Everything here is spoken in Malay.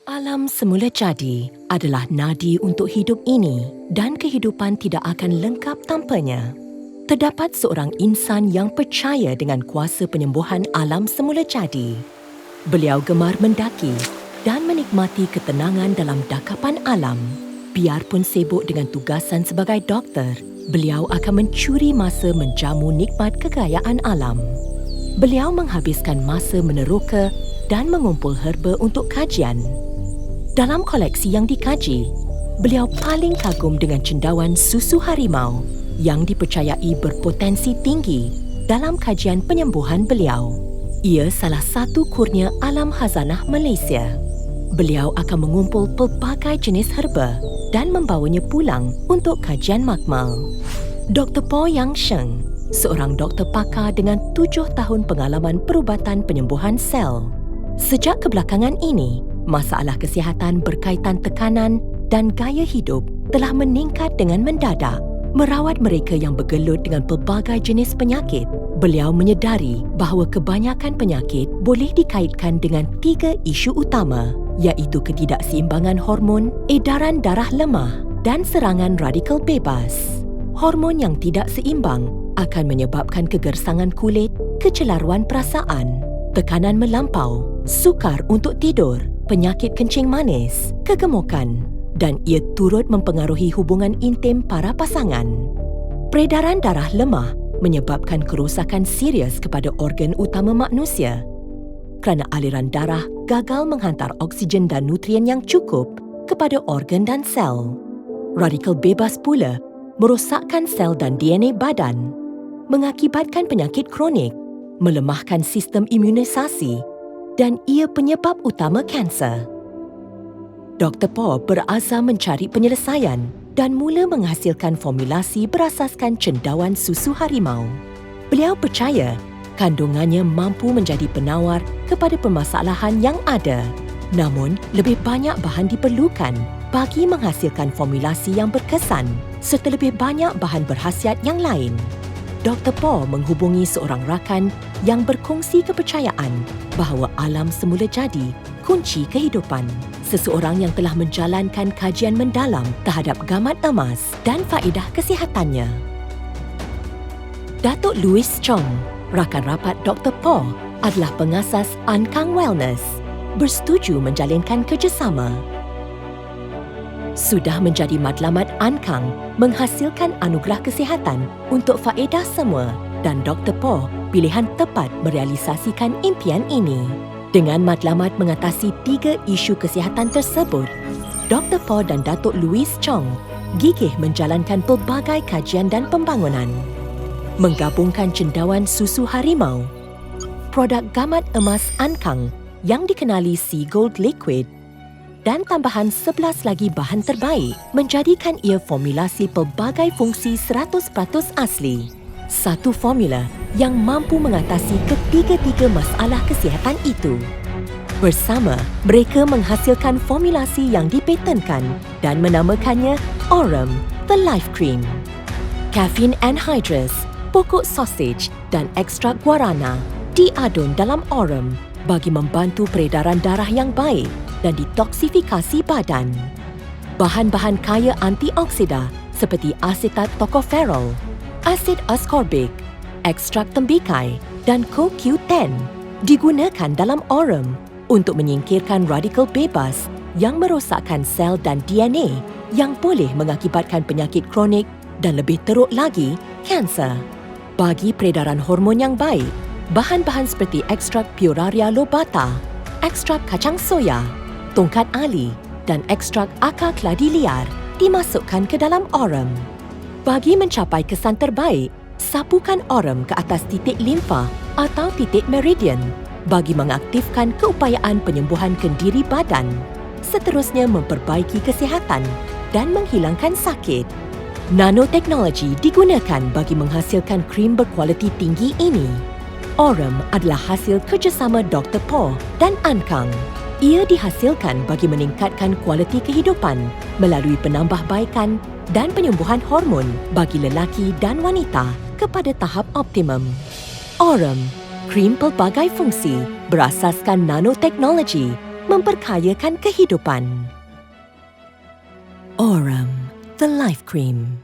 Alam semula jadi adalah nadi untuk hidup ini dan kehidupan tidak akan lengkap tanpanya. Terdapat seorang insan yang percaya dengan kuasa penyembuhan alam semula jadi. Beliau gemar mendaki dan menikmati ketenangan dalam dakapan alam. Biarpun sibuk dengan tugasan sebagai doktor, beliau akan mencuri masa menjamu nikmat kekayaan alam. Beliau menghabiskan masa meneroka dan mengumpul herba untuk kajian. Dalam koleksi yang dikaji, beliau paling kagum dengan cendawan susu harimau yang dipercayai berpotensi tinggi dalam kajian penyembuhan beliau. Ia salah satu kurnia alam khazanah Malaysia. Beliau akan mengumpul pelbagai jenis herba dan membawanya pulang untuk kajian makmal. Dr. Po Yang Sheng, seorang doktor pakar dengan 7 tahun pengalaman perubatan penyembuhan sel. Sejak kebelakangan ini, masalah kesihatan berkaitan tekanan dan gaya hidup telah meningkat dengan mendadak. Merawat mereka yang bergelut dengan pelbagai jenis penyakit, beliau menyedari bahawa kebanyakan penyakit boleh dikaitkan dengan 3 isu utama, iaitu ketidakseimbangan hormon, edaran darah lemah dan serangan radikal bebas. Hormon yang tidak seimbang akan menyebabkan kegersangan kulit, kecelaruan perasaan, tekanan melampau, sukar untuk tidur, penyakit kencing manis, kegemukan dan ia turut mempengaruhi hubungan intim para pasangan. Peredaran darah lemah menyebabkan kerosakan serius kepada organ utama manusia kerana aliran darah gagal menghantar oksigen dan nutrien yang cukup kepada organ dan sel. Radikal bebas pula merosakkan sel dan DNA badan, mengakibatkan penyakit kronik, melemahkan sistem imunisasi dan ia penyebab utama kanser. Dr. Po berazam mencari penyelesaian dan mula menghasilkan formulasi berasaskan cendawan susu harimau. Beliau percaya kandungannya mampu menjadi penawar kepada permasalahan yang ada. Namun, lebih banyak bahan diperlukan bagi menghasilkan formulasi yang berkesan serta lebih banyak bahan berkhasiat yang lain. Dr. Po menghubungi seorang rakan yang berkongsi kepercayaan bahawa alam semula jadi kunci kehidupan. Seseorang yang telah menjalankan kajian mendalam terhadap gamat emas dan faedah kesihatannya. Datuk Louis Chong, rakan rapat Dr. Po, adalah pengasas Ankang Wellness, bersetuju menjalinkan kerjasama. Sudah menjadi matlamat Ankang menghasilkan anugerah kesihatan untuk faedah semua dan Dr. Po pilihan tepat merealisasikan impian ini. Dengan matlamat mengatasi 3 isu kesihatan tersebut, Dr. Po dan Datuk Louis Chong gigih menjalankan pelbagai kajian dan pembangunan. Menggabungkan cendawan susu harimau, produk gamat emas Ankang yang dikenali Sea Gold Liquid dan tambahan 11 lagi bahan terbaik menjadikan ia formulasi pelbagai fungsi 100% asli. Satu formula yang mampu mengatasi ketiga-tiga masalah kesihatan itu. Bersama, mereka menghasilkan formulasi yang dipatenkan dan menamakannya Aurum The Life Cream. Caffeine anhydrous, pokok sausage dan ekstrak guarana diadun dalam Aurum bagi membantu peredaran darah yang baik dan detoksifikasi badan. Bahan-bahan kaya antioksida seperti asetat tocopherol, asid ascorbic, ekstrak tembikai dan CoQ10 digunakan dalam Aurum untuk menyingkirkan radikal bebas yang merosakkan sel dan DNA yang boleh mengakibatkan penyakit kronik dan lebih teruk lagi, kanser. Bagi peredaran hormon yang baik, bahan-bahan seperti ekstrak Pueraria lobata, ekstrak kacang soya, tongkat ali dan ekstrak akar keladi liar dimasukkan ke dalam Aurum. Bagi mencapai kesan terbaik, sapukan Aurum ke atas titik limfa atau titik meridian bagi mengaktifkan keupayaan penyembuhan kendiri badan. Seterusnya memperbaiki kesihatan dan menghilangkan sakit. Nanoteknologi digunakan bagi menghasilkan krim berkualiti tinggi ini. Aurum adalah hasil kerjasama Dr. Po dan Ankang. Ia dihasilkan bagi meningkatkan kualiti kehidupan melalui penambahbaikan dan penyembuhan hormon bagi lelaki dan wanita kepada tahap optimum. Aurum, krim pelbagai fungsi berasaskan nanoteknologi memperkayakan kehidupan. Aurum, the Life Cream.